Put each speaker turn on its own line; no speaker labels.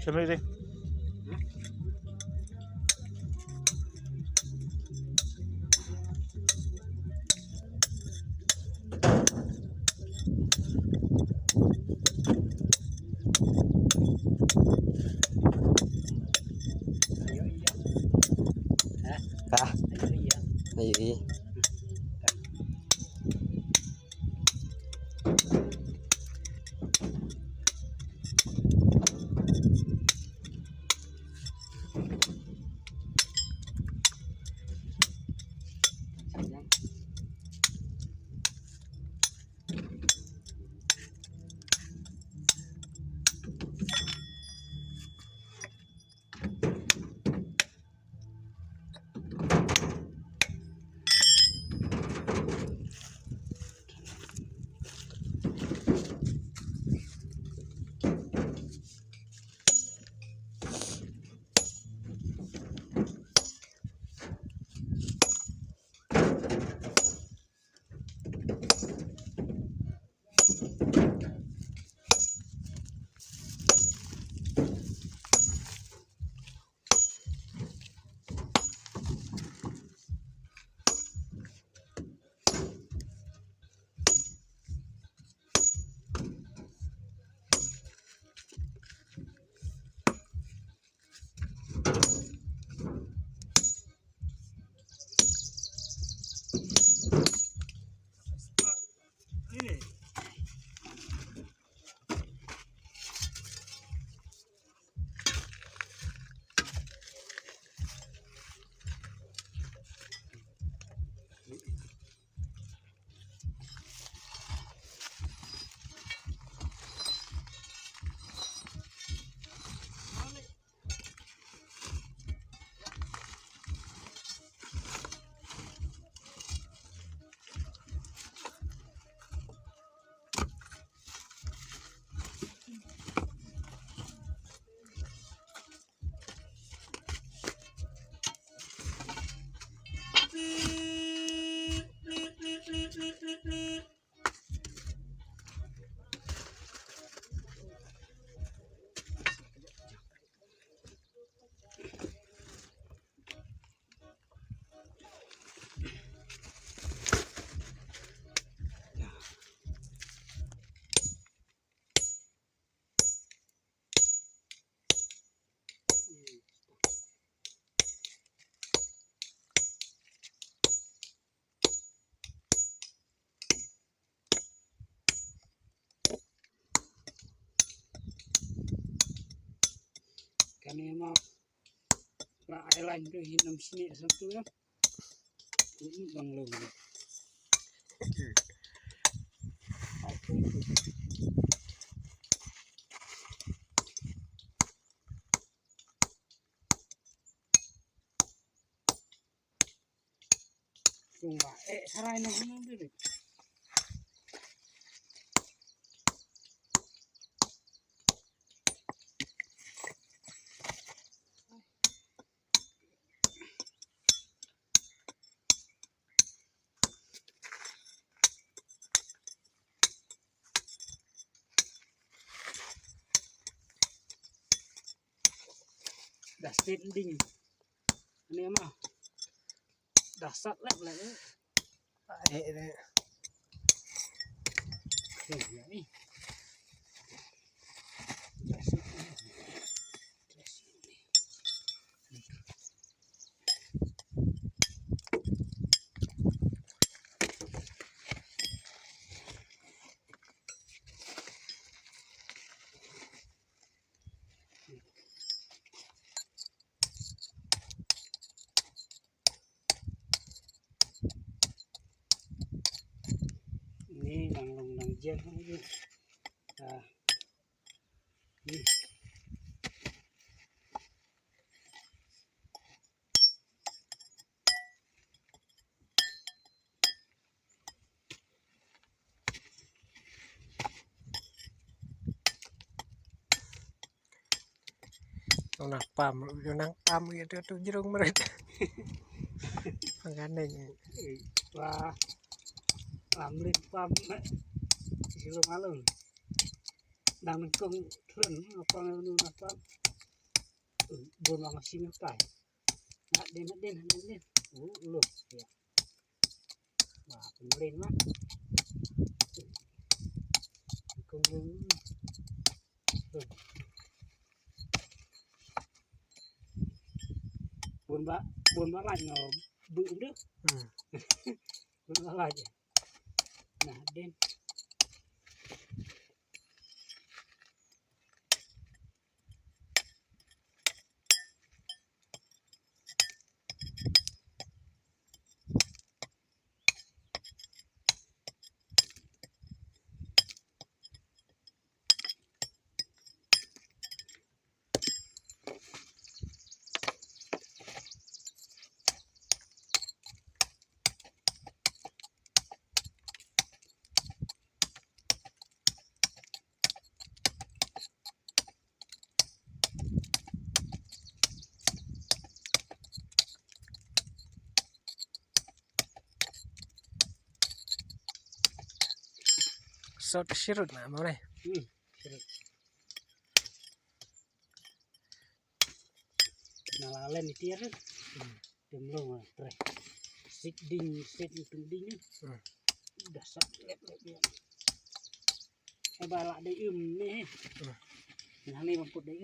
Sampai deh. Kah? Iya.
Kami mau airline tu hitam sini satu ya, ini banglo. Tunggu, sarai nak minum dulu. Dah standing. Ini mah dah sat lah belakang.
Ini.
Ni. Ini lang jen lagi. Ni.
nak pam yo nang pam itu tuh jerung merit makanya
Wah, amlit pam silung alung. Đang mình công thuận apa nu apa. Buồn mà xin cái. Nát đến. Lục ya. Wah, pemerintah mah. Công buồn bã lạnh nó bự nước. Buồn bã lạnh. Nah, đến.
sốt sirut nah mau nih
Nalalen itu ya kan demlong lah trek sit ding udah sak lep ya balak de nih nah nih mamput de